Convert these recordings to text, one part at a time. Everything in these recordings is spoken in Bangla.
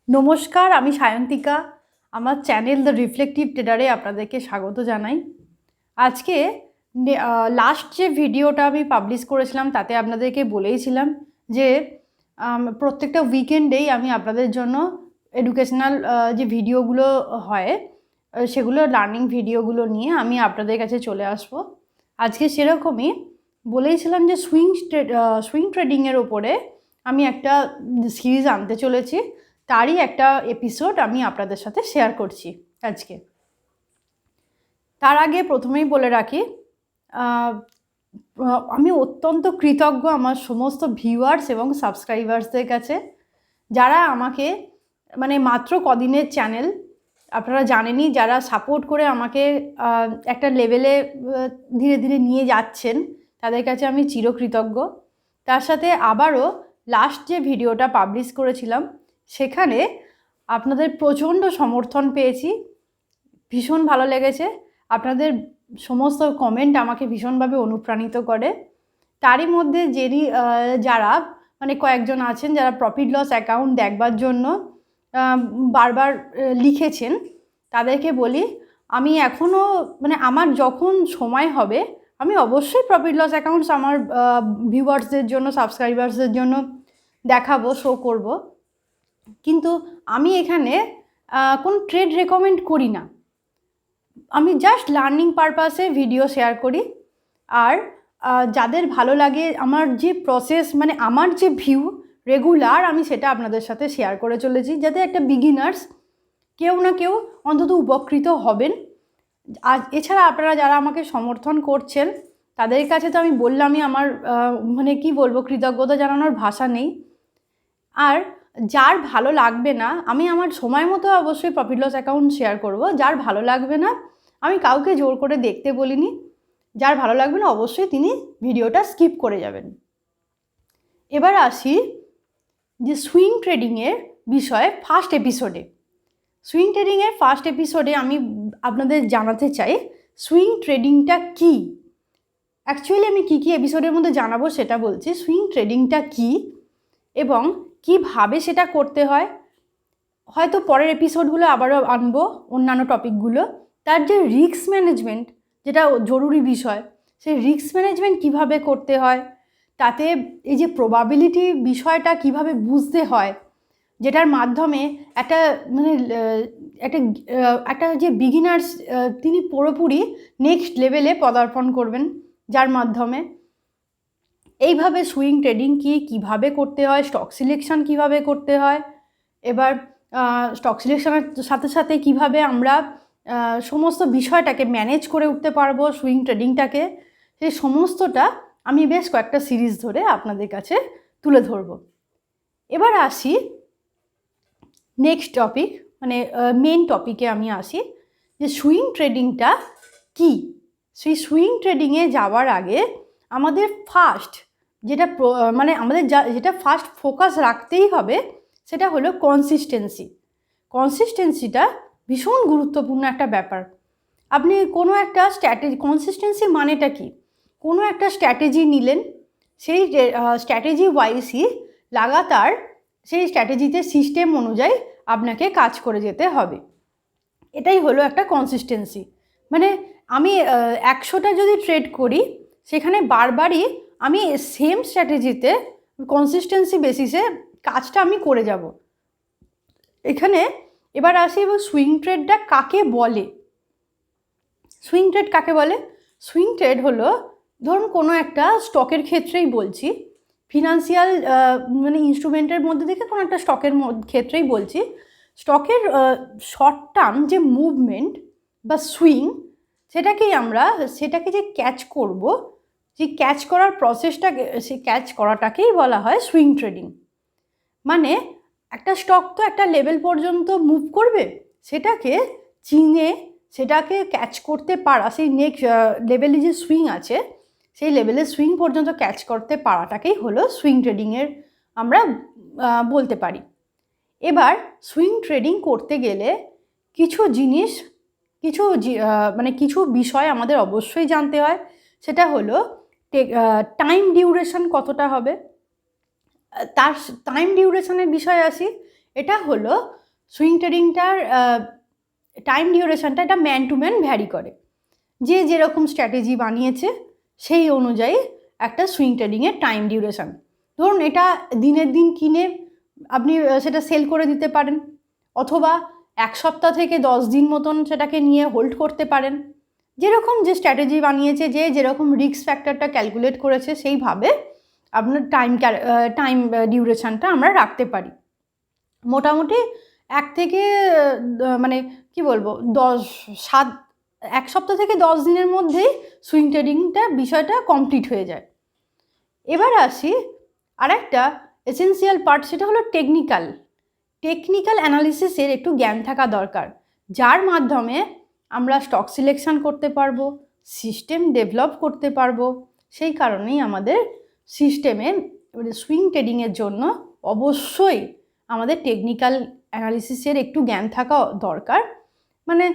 নমস্কার, আমি সায়ন্তিকা। আমার চ্যানেল দ্য রিফ্লেক্টিভ ট্রেডারে আপনাদেরকে স্বাগত জানাই। আজকে লাস্ট যে ভিডিওটা আমি পাবলিশ করেছিলাম তাতে আপনাদেরকে বলেইছিলাম যে প্রত্যেকটা উইকেন্ডেই আমি আপনাদের জন্য এডুকেশনাল যে ভিডিওগুলো হয় সেগুলো লার্নিং ভিডিওগুলো নিয়ে আমি আপনাদের কাছে চলে আসব। আজকে সেরকমই বলেইছিলাম যে সুইং ট্রেডিংয়ের ওপরে আমি একটা সিরিজ আনতে চলেছি, তারই একটা এপিসোড আমি আপনাদের সাথে শেয়ার করছি আজকে। তার আগে প্রথমেই বলে রাখি, আমি অত্যন্ত কৃতজ্ঞ আমার সমস্ত ভিউয়ার্স এবং সাবস্ক্রাইবার্সদের কাছে, যারা আমাকে মাত্র কদিনের চ্যানেল, আপনারা জানেনই, যারা সাপোর্ট করে আমাকে একটা লেভেলে ধীরে ধীরে নিয়ে যাচ্ছেন, তাদের কাছে আমি চিরকৃতজ্ঞ। তার সাথে আবারও লাস্ট যে ভিডিওটা পাবলিশ করেছিলাম সেখানে আপনাদের প্রচণ্ড সমর্থন পেয়েছি, ভীষণ ভালো লেগেছে। আপনাদের সমস্ত কমেন্ট আমাকে ভীষণভাবে অনুপ্রাণিত করে। তারই মধ্যে যারা কয়েকজন আছেন যারা প্রফিট লস অ্যাকাউন্ট দেখবার জন্য বারবার লিখেছেন, তাদেরকে বলি আমি এখনও আমার যখন সময় হবে আমি অবশ্যই প্রফিট লস অ্যাকাউন্টস আমার ভিউয়ার্সদের জন্য, সাবস্ক্রাইবার্সদের জন্য দেখাবো, শো করব। কিন্তু আমি এখানে কোনো ট্রেড রেকমেন্ড করি না, আমি জাস্ট লার্নিং পারপাসে ভিডিও শেয়ার করি। আর যাদের ভালো লাগে আমার যে প্রসেস, আমার যে ভিউ রেগুলার, আমি সেটা আপনাদের সাথে শেয়ার করে চলেছি, যাতে একটা বিগিনার্স কেউ না কেউ অন্তত উপকৃত হবেন। আর এছাড়া আপনারা যারা আমাকে সমর্থন করছেন তাদের কাছে তো আমি বললামই, আমার কি বলবো, কৃতজ্ঞতা জানানোর ভাষা নেই। আর যার ভালো লাগবে না, আমি আমার সময় মতো অবশ্যই প্রফিট লস অ্যাকাউন্ট শেয়ার করব। যার ভালো লাগবে না, আমি কাউকে জোর করে দেখতে বলিনি। যার ভালো লাগবে না অবশ্যই তিনি ভিডিওটা স্কিপ করে যাবেন। এবার আসি যে সুইং ট্রেডিংয়ের বিষয়ে ফার্স্ট এপিসোডে। সুইং ট্রেডিংয়ের ফার্স্ট এপিসোডে আমি আপনাদের জানাতে চাই সুইং ট্রেডিংটা কী। অ্যাকচুয়ালি আমি কী এপিসোডের মধ্যে জানাবো সেটা বলছি। সুইং ট্রেডিংটা কী এবং কীভাবে সেটা করতে হয়, হয়তো পরের এপিসোডগুলো আবারও আনবো, অন্যান্য টপিকগুলো। তার যে রিস্ক ম্যানেজমেন্ট, যেটা জরুরি বিষয়, সেই রিস্ক ম্যানেজমেন্ট কীভাবে করতে হয়, তাতে এই যে প্রবাবিলিটি বিষয়টা কিভাবে বুঝতে হয়, যেটার মাধ্যমে একটা একটা যে বিগিনার্স তিনি পুরোপুরি নেক্সট লেভেলে পদার্পণ করবেন, যার মাধ্যমে এইভাবে সুইং ট্রেডিং কীভাবে করতে হয়, স্টক সিলেকশন কীভাবে করতে হয়, এবার স্টক সিলেকশনের সাথে সাথে কীভাবে আমরা সমস্ত বিষয়টাকে ম্যানেজ করে উঠতে পারবো সুইং ট্রেডিংটাকে, সেই সমস্তটা আমি বেশ কয়েকটা সিরিজ ধরে আপনাদের কাছে তুলে ধরব। এবার আসি নেক্সট টপিক, মেন টপিকে আমি আসি যে সুইং ট্রেডিংটা কী। সেই সুইং ট্রেডিংয়ে যাওয়ার আগে আমাদের ফার্স্ট যেটা ফার্স্ট ফোকাস রাখতেই হবে সেটা হলো কনসিস্টেন্সিটা ভীষণ গুরুত্বপূর্ণ একটা ব্যাপার। আপনি কোনো একটা কনসিস্টেন্সির মানেটা কি, কোনো একটা স্ট্র্যাটেজি নিলেন, সেই স্ট্র্যাটেজি ওয়াইজই লাগাতার সেই স্ট্র্যাটেজিতে সিস্টেম অনুযায়ী আপনাকে কাজ করে যেতে হবে, এটাই হলো একটা কনসিস্টেন্সি। আমি 100টা যদি ট্রেড করি, সেখানে বারবারই আমি সেম স্ট্র্যাটেজিতে কনসিস্টেন্সি বেসিসে কাজটা আমি করে যাব। এখানে এবার আসি, এবং সুইং ট্রেডটা কাকে বলে। সুইং ট্রেড কাকে বলে? সুইং ট্রেড হলো, ধরুন কোনো একটা স্টকের ক্ষেত্রেই বলছি, ফিনান্সিয়াল ইনস্ট্রুমেন্টের মধ্যে থেকে কোনো একটা স্টকের ক্ষেত্রেই বলছি, স্টকের শর্ট টার্ম যে মুভমেন্ট বা সুইং, সেটাকে যে ক্যাচ করব, যে ক্যাচ করার প্রসেসটাকে, সেই ক্যাচ করাটাকেই বলা হয় সুইং ট্রেডিং। একটা স্টক তো একটা লেভেল পর্যন্ত মুভ করবে, সেটাকে চিনে সেটাকে ক্যাচ করতে পারা, সেই নেক্সট লেভেলে যে সুইং আছে সেই লেভেলের সুইং পর্যন্ত ক্যাচ করতে পারাটাকেই হলো সুইং ট্রেডিংয়ের আমরা বলতে পারি। এবার সুইং ট্রেডিং করতে গেলে কিছু বিষয় আমাদের অবশ্যই জানতে হয়। সেটা হলো টাইম ডিউরেশন কতটা হবে, তার টাইম ডিউরেশনের বিষয়ে আসি। এটা হলো সুইং ট্রেডিংটার টাইম ডিউরেশনটা এটা ম্যান টু ম্যান ভ্যারি করে, যে যেরকম স্ট্র্যাটেজি বানিয়েছে সেই অনুযায়ী একটা সুইং ট্রেডিংয়ের টাইম ডিউরেশন। ধরুন এটা দিনের দিন কিনে আপনি সেটা সেল করে দিতে পারেন, অথবা 1 সপ্তাহ থেকে 10 দিন মতন সেটাকে নিয়ে হোল্ড করতে পারেন। যেরকম যে স্ট্র্যাটেজি বানিয়েছে, যে যেরকম রিস্ক ফ্যাক্টরটা ক্যালকুলেট করেছে সেইভাবে আপনার টাইম ডিউরেশনটা আমরা রাখতে পারি। মোটামুটি 1 থেকে মানে কি বলবো 1 সপ্তাহ থেকে 10 দিনের মধ্যেই সুইং ট্রেডিংটা বিষয়টা কমপ্লিট হয়ে যায়। এবার আসি আরেকটা এসেন্সিয়াল পার্ট, সেটা হলো টেকনিক্যাল অ্যানালিসিসের একটু জ্ঞান থাকা দরকার, যার মাধ্যমে আমরা স্টক সিলেকশন করতে পারবো, সিস্টেম ডেভেলপ করতে পারবো। সেই কারণেই আমাদের সিস্টেমে সুইং ট্রেডিংয়ের জন্য অবশ্যই আমাদের টেকনিক্যাল অ্যানালিসিসের একটু জ্ঞান থাকা দরকার। মানে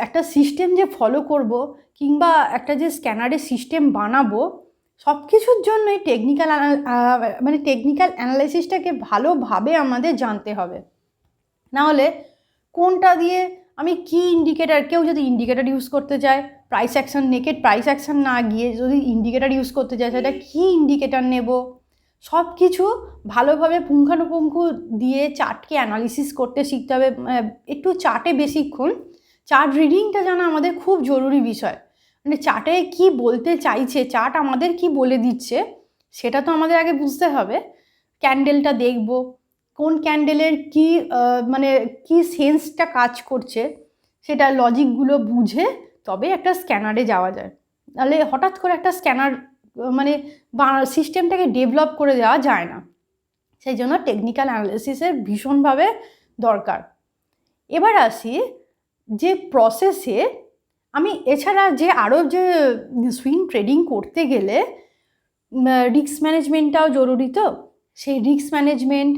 একটা সিস্টেম যে ফলো করব কিংবা একটা যে স্ক্যানারের সিস্টেম বানাবো, সব কিছুর জন্যই টেকনিক্যাল অ্যানালাইসিসটাকে ভালোভাবে আমাদের জানতে হবে। নাহলে কোনটা দিয়ে আমি কি ইন্ডিকেটার, কেউ যদি ইন্ডিকেটার ইউজ করতে চায়, price action, naked price action না গিয়ে যদি ইন্ডিকেটার ইউজ করতে চায়, সেটা কি ইন্ডিকেটার নেব, সব কিছু ভালোভাবে পুঙ্খানুপুঙ্খ দিয়ে চার্টকে অ্যানালিসিস করতে শিখতে হবে। একটু চার্টে বেশিক্ষণ চার্ট রিডিংটা জানা আমাদের খুব জরুরি বিষয়। মানে চার্টে কি বলতে চাইছে, চার্ট আমাদের কি বলে দিচ্ছে, সেটা তো আমাদের আগে বুঝতে হবে। ক্যান্ডেলটা দেখব, কোন ক্যান্ডেলের কি কি সেন্সটা কাজ করছে, সেটা লজিকগুলো বুঝে তবে একটা স্ক্যানারে যাওয়া যায়। তাহলে হঠাৎ করে একটা স্ক্যানার সিস্টেমটাকে ডেভেলপ করে দেওয়া যায় না। সেই জন্য টেকনিক্যাল অ্যানালিসিসের ভীষণভাবে দরকার। এবার আসি যে প্রসেসে আমি এছাড়া যে আরও যে সুইং ট্রেডিং করতে গেলে রিস্ক ম্যানেজমেন্টটাও জরুরি, তো সেই রিস্ক ম্যানেজমেন্ট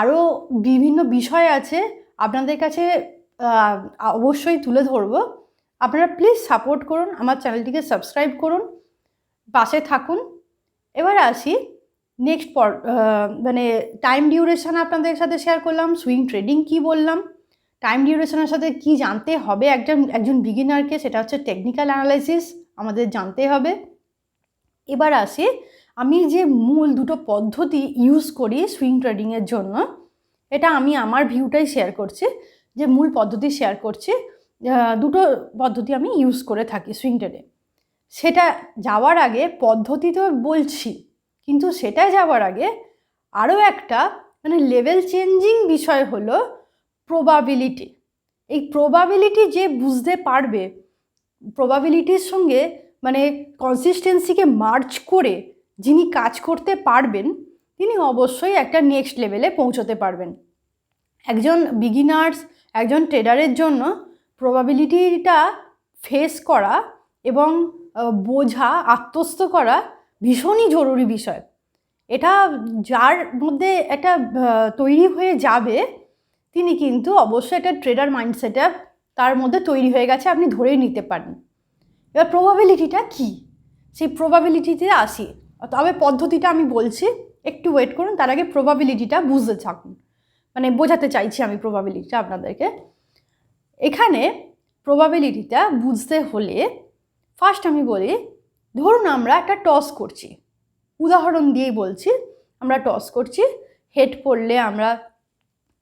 আরও বিভিন্ন বিষয় আছে, আপনাদের কাছে অবশ্যই তুলে ধরবো। আপনারা প্লিজ সাপোর্ট করুন, আমার চ্যানেলটিকে সাবস্ক্রাইব করুন, পাশে থাকুন। এবার আসি নেক্সট টাইম ডিউরেশন আপনাদের সাথে শেয়ার করলাম, সুইং ট্রেডিং কি বললাম, টাইম ডিউরেশনের সাথে কি জানতে হবে একজন বিগিনারকে, সেটা হচ্ছে টেকনিক্যাল অ্যানালাইসিস আমাদের জানতে হবে। এবার আসি আমি যে মূল দুটো পদ্ধতি ইউজ করি সুইং ট্রেডিংয়ের জন্য, এটা আমি আমার ভিউটাই শেয়ার করছি, যে মূল পদ্ধতি শেয়ার করছি। দুটো পদ্ধতি আমি ইউজ করে থাকি সুইং ট্রেডে। সেটা যাওয়ার আগে পদ্ধতি তো বলছি, কিন্তু সেটাই যাওয়ার আগে আরও একটা লেভেল চেঞ্জিং বিষয় হলো প্রবাবিলিটি। এই প্রবাবিলিটি যে বুঝতে পারবে, প্রবাবিলিটির সঙ্গে কনসিস্টেন্সিকে মার্জ করে যিনি কাজ করতে পারবেন, তিনি অবশ্যই একটা নেক্সট লেভেলে পৌঁছতে পারবেন। একজন বিগিনার্স, একজন ট্রেডারের জন্য প্রবাবিলিটিটা ফেস করা এবং বোঝা, আত্মস্থ করা ভীষণই জরুরি বিষয়। এটা যার মধ্যে একটা তৈরি হয়ে যাবে, তিনি কিন্তু অবশ্যই একটা ট্রেডার মাইন্ডসেটটা তার মধ্যে তৈরি হয়ে গেছে, আপনি ধরেই নিতে পারেন। এবার প্রবাবিলিটিটা কি, সেই প্রবাবিলিটিতে আসি। তবে পদ্ধতিটা আমি বলছি, একটু ওয়েট করুন, তার আগে প্রবাবিলিটিটা বুঝতে থাকুন। বোঝাতে চাইছি আমি প্রবাবিলিটিটা আপনাদেরকে। এখানে প্রবাবিলিটিটা বুঝতে হলে ফার্স্ট আমি বলি, ধরুন আমরা একটা টস করছি, উদাহরণ দিয়েই বলছি, আমরা টস করছি, হেড পড়লে আমরা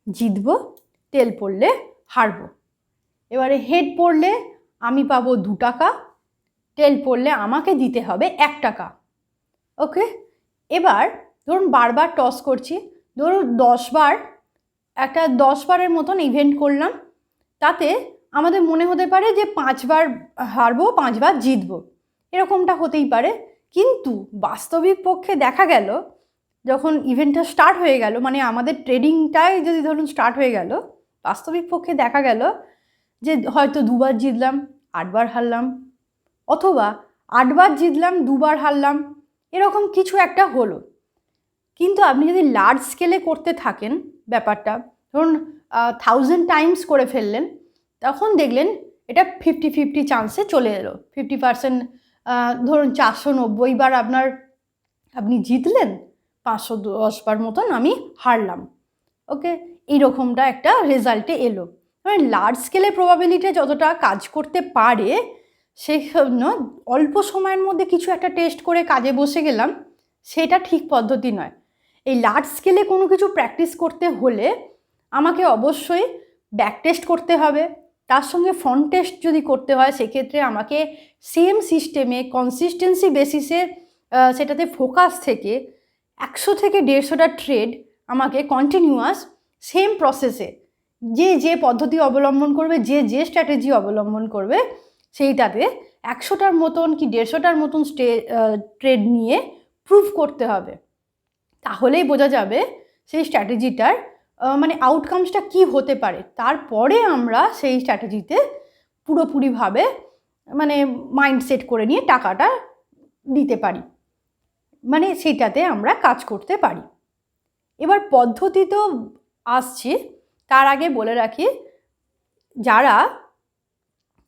জিতব, টেল পড়লে হারবো। এবারে হেড পড়লে আমি পাবো 2 টাকা, টেল পড়লে আমাকে দিতে হবে 1 টাকা। ওকে, এবার ধরুন বারবার টস করছি, ধরুন 10 বার, একটা 10 বারের মতন ইভেন্ট করলাম, তাতে আমাদের মনে হতে পারে যে 5 বার হারবো, 5 বার জিতবো, এরকমটা হতেই পারে। কিন্তু বাস্তবিক পক্ষে দেখা গেল, যখন ইভেন্টটা স্টার্ট হয়ে গেল, আমাদের ট্রেডিংটাই যদি ধরুন স্টার্ট হয়ে গেল, বাস্তবিক পক্ষে দেখা গেল যে হয়তো 2 বার জিতলাম, 8 বার হারলাম, অথবা 8 বার জিতলাম, 2 বার হারলাম, এরকম কিছু একটা হলো। কিন্তু আপনি যদি লার্জ স্কেলে করতে থাকেন ব্যাপারটা, ধরুন 1000 টাইমস করে ফেললেন, তখন দেখলেন এটা 50-50 চান্সে চলে এলো। 50%, ধরুন 490 বার আপনি জিতলেন, 510 বার মতন আমি হারলাম। ওকে, এইরকমটা একটা রেজাল্টে এলো। মানে লার্জ স্কেলে প্রবাবিলিটি যতটা কাজ করতে পারে, সেই জন্য অল্প সময়ের মধ্যে কিছু একটা টেস্ট করে কাজে বসে গেলাম, সেটা ঠিক পদ্ধতি নয়। এই লার্জ স্কেলে কোনো কিছু প্র্যাকটিস করতে হলে আমাকে অবশ্যই ব্যাক টেস্ট করতে হবে, তার সঙ্গে ফ্রন্ট টেস্ট যদি করতে হয় সেক্ষেত্রে আমাকে সেম সিস্টেমে কনসিস্টেন্সি বেসিসে সেটাতে ফোকাস থেকে 100 থেকে 150টা ট্রেড আমাকে কন্টিনিউয়াস সেম প্রসেসে যে পদ্ধতি অবলম্বন করবে, যে স্ট্র্যাটেজি অবলম্বন করবে, সেইটাতে 100টার মতন কি 150টার মতন ট্রেড নিয়ে প্রুভ করতে হবে। তাহলেই বোঝা যাবে সেই স্ট্র্যাটেজিটার মানে আউটকামসটা কি হতে পারে। তারপরে আমরা সেই স্ট্র্যাটেজিতে পুরোপুরিভাবে মানে মাইন্ডসেট করে নিয়ে টাকাটা দিতে পারি, মানে সেইটাতে আমরা কাজ করতে পারি। এবার পদ্ধতি তো আসছে, তার আগে বলে রাখি, যারা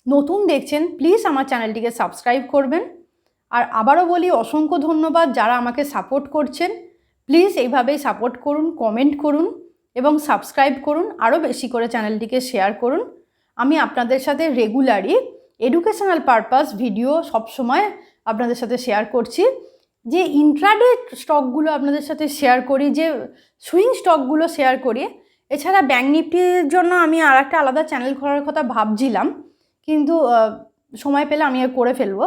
নতুন দেখছেন প্লিজ আমার চ্যানেলটিকে সাবস্ক্রাইব করবেন। আর আবারও বলি অসংখ্য ধন্যবাদ যারা আমাকে সাপোর্ট করছেন। প্লিজ এইভাবেই সাপোর্ট করুন, কমেন্ট করুন এবং সাবস্ক্রাইব করুন, আরও বেশি করে চ্যানেলটিকে শেয়ার করুন। আমি আপনাদের সাথে রেগুলারই এডুকেশনাল পারপাস ভিডিও সবসময় আপনাদের সাথে শেয়ার করছি। যে ইন্ট্রাডে স্টকগুলো আপনাদের সাথে শেয়ার করি, যে সুইং স্টকগুলো শেয়ার করি, এছাড়া ব্যাঙ্ক নিফটির জন্য আমি আর একটা আলাদা চ্যানেল খোলার কথা ভাবছিলাম, কিন্তু সময় পেলে আমি করে ফেলবো।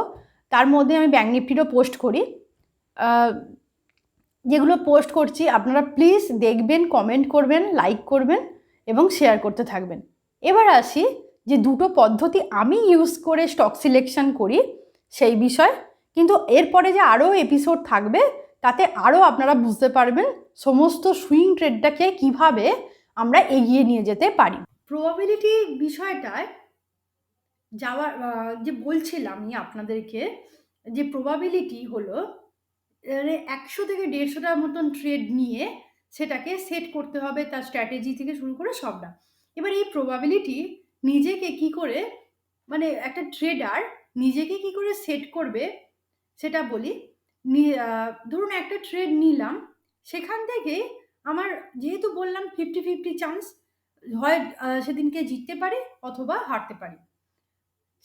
তার মধ্যে আমি ব্যাঙ্ক নিফটিরও পোস্ট করি। যেগুলো পোস্ট করছি আপনারা প্লিজ দেখবেন, কমেন্ট করবেন, লাইক করবেন এবং শেয়ার করতে থাকবেন। এবার আসি যে দুটো পদ্ধতি আমি ইউজ করে স্টক সিলেকশন করি সেই বিষয়, কিন্তু এরপরে যে আরও এপিসোড থাকবে তাতে আরও আপনারা বুঝতে পারবেন সমস্ত সুইং ট্রেডটাকে কিভাবে আমরা এগিয়ে নিয়ে যেতে পারি। প্রবাবিলিটি বিষয়টায় যাওয়ার যে বলছিলাম আমি আপনাদেরকে, যে প্রবাবিলিটি হলো 100 থেকে 150টার মতন ট্রেড নিয়ে সেটাকে সেট করতে হবে, তার স্ট্র্যাটেজি থেকে শুরু করে সবটা। এবার এই প্রবাবিলিটি নিজেকে কি করে, মানে একটা ট্রেডার নিজেকে কি করে সেট করবে সেটা বলি। ধরুন একটা ট্রেড নিলাম, সেখান থেকে আমার যেহেতু বললাম 50-50 চান্স, হয় সেদিনকে জিততে পারি অথবা হারতে পারি,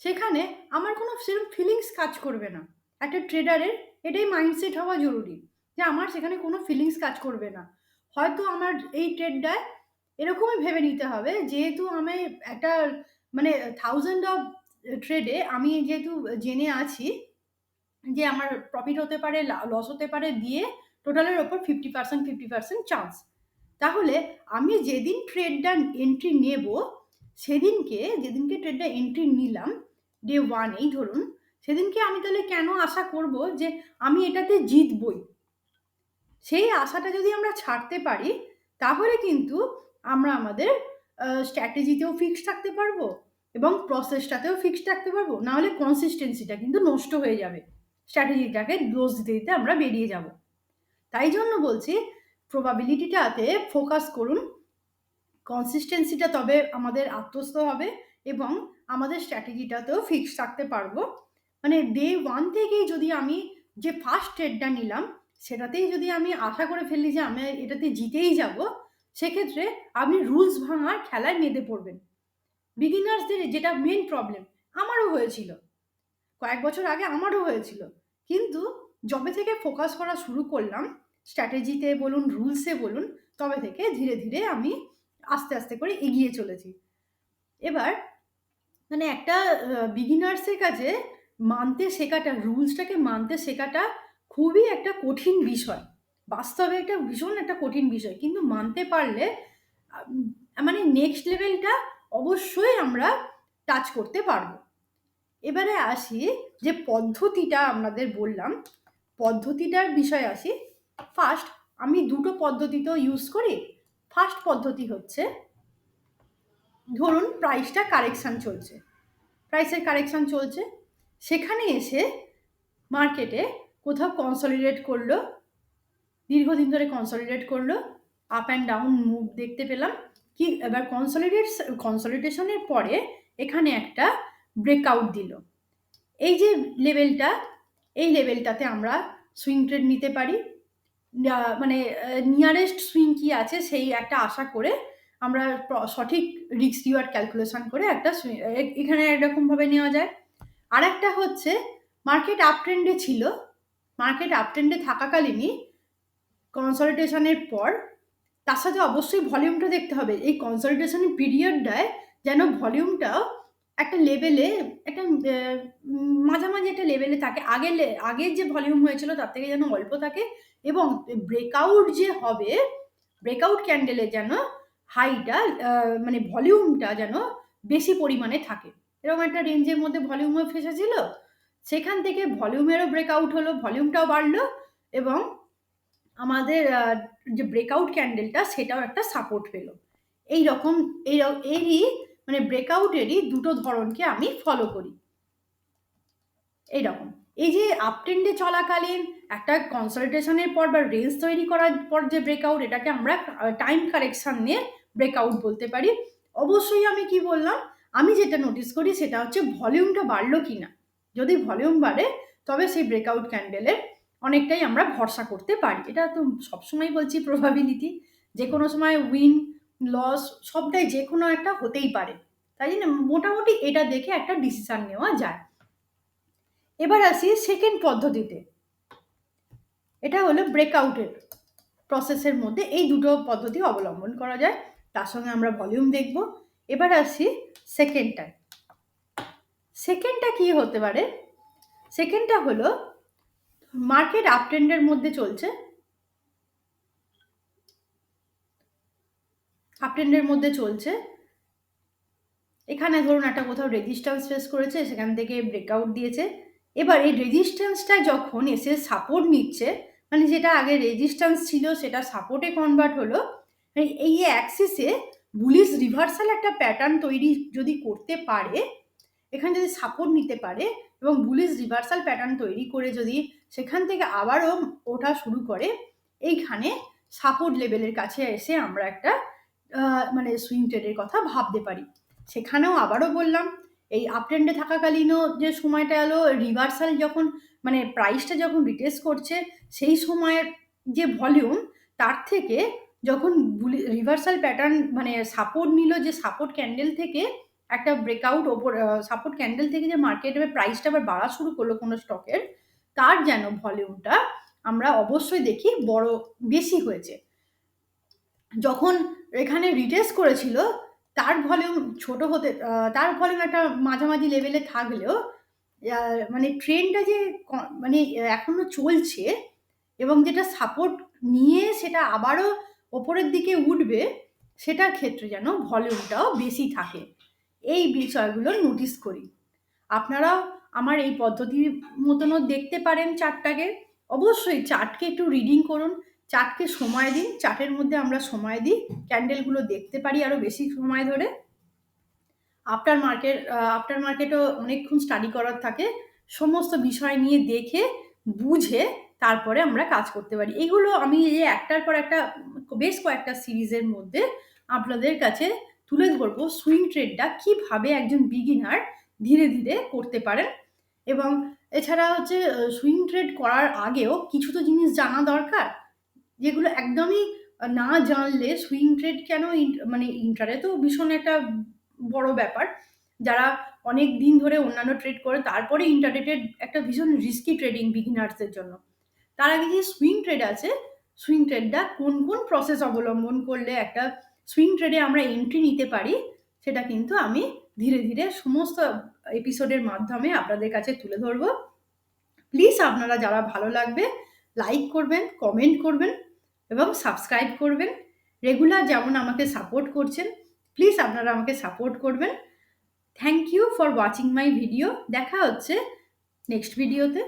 সেখানে আমার কোনো সেরকম ফিলিংস কাজ করবে না। একটা ট্রেডারের এটাই মাইন্ডসেট হওয়া জরুরি যে আমার সেখানে কোনো ফিলিংস কাজ করবে না। হয়তো আমার এই ট্রেডটায় এরকমই ভেবে নিতে হবে, যেহেতু আমি একটা মানে 1000 অফ ট্রেডে আমি যেহেতু জেনে আছি যে আমার প্রফিট হতে পারে, লস হতে পারে, দিয়ে টোটালের ওপর 50% চান্স। তাহলে আমি যেদিন ট্রেডটা এন্ট্রি নেব, যেদিনকে ট্রেডটা এন্ট্রি নিলাম ডে 1-এই ধরুন, সেদিনকে আমি তাহলে কেন আশা করব যে আমি এটাতে জিতবই? সেই আশাটা যদি আমরা ছাড়তে পারি তাহলে কিন্তু আমরা আমাদের স্ট্র্যাটেজিতেও ফিক্স থাকতে পারবো এবং প্রসেসটাতেও ফিক্স থাকতে পারবো। নাহলে কনসিস্টেন্সিটা কিন্তু নষ্ট হয়ে যাবে, স্ট্র্যাটেজিটাকে দোষ দিতে দিতে আমরা বেরিয়ে যাব। তাই জন্য বলছি প্রবাবিলিটিটাতে ফোকাস করুন, কনসিস্টেন্সিটা তবে আমাদের আত্মস্থ হবে এবং আমাদের স্ট্র্যাটেজিটাতেও ফিক্স থাকতে পারবো। মানে ডে 1 থেকেই যদি আমি যে ফার্স্ট ট্রেডটা নিলাম সেটাতেই যদি আমি আশা করে ফেলি যে আমি এটাতে জিতেই যাব, সেক্ষেত্রে আপনি রুলস ভাঙার খেলায় মেতে পড়বেন। বিগিনার্সদের যেটা মেন প্রবলেম, আমারও হয়েছিল, কয়েক বছর আগে আমারও হয়েছিল, কিন্তু যবে থেকে ফোকাস করা শুরু করলাম স্ট্র্যাটেজিতে বলুন, রুলসে বলুন, তবে থেকে ধীরে ধীরে আমি আস্তে আস্তে করে এগিয়ে চলেছি। এবার মানে একটা বিগিনার্সের কাছে মানতে শেখাটা, রুলসটাকে মানতে শেখাটা খুবই একটা কঠিন বিষয়, বাস্তবে একটা ভীষণ একটা কঠিন বিষয়, কিন্তু মানতে পারলে মানে নেক্সট লেভেলটা অবশ্যই আমরা টাচ করতে পারবো। এবারে আসি যে পদ্ধতিটা আপনাদের বললাম, পদ্ধতিটার বিষয় আসি। ফার্স্ট আমি দুটো পদ্ধতি তো ইউজ করি। ফার্স্ট পদ্ধতি হচ্ছে, ধরুন প্রাইসটা কারেকশান চলছে, প্রাইসের কারেকশান চলছে, সেখানে এসে মার্কেটে কোথাও কনসলিডেট করলো, দীর্ঘদিন ধরে কনসলিডেট করলো, আপ অ্যান্ড ডাউন মুভ দেখতে পেলাম, কি এবার কনসলিডেশনের পরে এখানে একটা ব্রেকআউট দিল, এই যে লেভেলটা, এই লেভেলটাতে আমরা সুইং ট্রেড নিতে পারি। মানে নিয়ারেস্ট সুইং কি আছে সেই একটা আশা করে আমরা সঠিক রিস্ক রিওয়ার্ড ক্যালকুলেশন করে একটা এখানে এরকমভাবে নেওয়া যায়। আর একটা হচ্ছে মার্কেট আপ ট্রেন্ডে ছিল, মার্কেট আপ ট্রেন্ডে থাকাকালীনই কনসলিডেশনের পর তার সাথে অবশ্যই ভলিউমটা দেখতে হবে। এই কনসলিডেশনের পিরিয়ডটায় যেন ভলিউমটাও একটা লেভেলে, একটা মাঝামাঝি একটা লেভেলে থাকে, আগের যে ভলিউম হয়েছিল তার থেকে যেন অল্প থাকে, এবং ব্রেকআউট যে হবে, ব্রেকআউট ক্যান্ডেলের যেন হাইটা মানে ভলিউমটা যেন বেশি পরিমাণে থাকে। এরকম একটা রেঞ্জের মধ্যে ভলিউমও ফেসেছিল, সেখান থেকে ভলিউমেরও ব্রেকআউট হলো, ভলিউমটাও বাড়লো, এবং আমাদের যে ব্রেকআউট ক্যান্ডেলটা সেটাও একটা সাপোর্ট পেলো। এইরকম এরই মানে ব্রেকআউটেরই দুটো ধরনকে আমি ফলো করি। এইরকম এই যে আপ ট্রেন্ডে চলাকালীন একটা কনসলিডেশনের পর বা রেঞ্জ তৈরি করার পর যে ব্রেকআউট, এটাকে আমরা টাইম কারেকশন নিয়ে ব্রেকআউট বলতে পারি। অবশ্যই আমি কি বললাম, আমি যেটা নোটিস করি সেটা হচ্ছে ভলিউমটা বাড়লো কি না। যদি ভলিউম বাড়ে তবে সেই ব্রেকআউট ক্যান্ডেলের অনেকটাই আমরা ভরসা করতে পারি। এটা তো সবসময় বলছি প্রবাবিলিটি, যে কোনো সময় উইন লস সবটাই যে কোনো একটা হতেই পারে, তাই জন্য মোটামুটি এটা দেখে একটা ডিসিশন নেওয়া যায়। এবার আসি সেকেন্ড পদ্ধতিতে, এটা হলো ব্রেকআউটের প্রসেসের মধ্যে এই দুটো পদ্ধতি অবলম্বন করা যায়, তার সঙ্গে আমরা ভলিউম দেখব। এবার আসি সেকেন্ডটায়। সেকেন্ডটা কি হতে পারে? সেকেন্ডটা হলো মার্কেট আপ ট্রেন্ডের মধ্যে চলছে, আপ ট্রেন্ডের মধ্যে চলছে, এখানে ধরুন একটা কোথাও রেজিস্ট্যান্স ফেস করেছে, সেখান থেকে ব্রেকআউট দিয়েছে। এবার এই রেজিস্ট্যান্সটা যখন এসে সাপোর্ট নিচ্ছে, মানে যেটা আগে রেজিস্ট্যান্স ছিল সেটা সাপোর্টে কনভার্ট হলো, এই অ্যাক্সিসে বুলিশ রিভার্সাল একটা প্যাটার্ন তৈরি যদি করতে পারে, এখানে যদি সাপোর্ট নিতে পারে এবং বুলিশ রিভার্সাল প্যাটার্ন তৈরি করে যদি সেখান থেকে আবারও ওঠা শুরু করে, এইখানে সাপোর্ট লেভেলের কাছে এসে আমরা একটা মানে সুইং ট্রেডের কথা ভাবতে পারি। সেখানেও আবারও বললাম, এই আপ ট্রেন্ডে থাকাকালীনও যে সময়টা এলো, রিভার্সাল যখন মানে প্রাইসটা যখন রিটেস্ট করছে, সেই সময়ের যে ভলিউম, তার থেকে যখন রিভার্সাল প্যাটার্ন মানে সাপোর্ট নিল, যে সাপোর্ট ক্যান্ডেল থেকে একটা ব্রেকআউট ওপর, সাপোর্ট ক্যান্ডেল থেকে যে মার্কেটের প্রাইসটা আবার বাড়া শুরু করলো কোনো স্টকের, তার যেন ভলিউমটা আমরা অবশ্যই দেখি বড় বেশি হয়েছে। যখন এখানে রিটেস্ট করেছিল তার ভলিউম ছোট হতে, তার ভলিউম একটা মাঝামাঝি লেভেলে থাকলেও মানে ট্রেনটা যে মানে এখনো চলছে এবং যেটা সাপোর্ট নিয়ে সেটা আবারও ওপরের দিকে উঠবে, সেটার ক্ষেত্রে যেন ভলিউমটাও বেশি থাকে। এই বিষয়গুলো নোটিস করি। আপনারাও আমার এই পদ্ধতির মতনও দেখতে পারেন চার্টটাকে। অবশ্যই চার্টকে একটু রিডিং করুন, চার্টকে সময় দিন, চার্টের মধ্যে আমরা সময় দিই, ক্যান্ডেলগুলো দেখতে পারি আরও বেশি সময় ধরে। আফটার মার্কেটও অনেকক্ষণ স্টাডি করার থাকে, সমস্ত বিষয় নিয়ে দেখে বুঝে তারপরে আমরা কাজ করতে পারি। এগুলো আমি এই একটার পর একটা বেশ কয়েকটা সিরিজের মধ্যে আপনাদের কাছে তুলে ধরবো, সুইং ট্রেডটা কীভাবে একজন বিগিনার ধীরে ধীরে করতে পারেন। এবং এছাড়া হচ্ছে সুইং ট্রেড করার আগেও কিছু তো জিনিস জানা দরকার, যেগুলো একদমই না জানলে সুইং ট্রেড কেন, মানে ইন্টারে তো ভীষণ একটা বড় ব্যাপার, যারা অনেক দিন ধরে অন্যান্য ট্রেড করে তারপরে ইন্টারনেটের একটা ভীষণ রিস্কি ট্রেডিং বিগিনার্সদের জন্য। তার আগে যে সুইং ট্রেড আছে, সুইং ট্রেডটা কোন কোন প্রসেস অবলম্বন করলে একটা সুইং ট্রেডে আমরা এন্ট্রি নিতে পারি, সেটা কিন্তু আমি ধীরে ধীরে সমস্ত এপিসোডের মাধ্যমে আপনাদের কাছে তুলে ধরবো। প্লিজ আপনারা যারা ভালো লাগবে লাইক করবেন, কমেন্ট করবেন এবং সাবস্ক্রাইব করবেন। রেগুলার যেমন আমাকে সাপোর্ট করছেন, প্লিজ আপনারা আমাকে সাপোর্ট করবেন। Thank you for watching my video. দেখা হচ্ছে নেক্সট ভিডিওতে।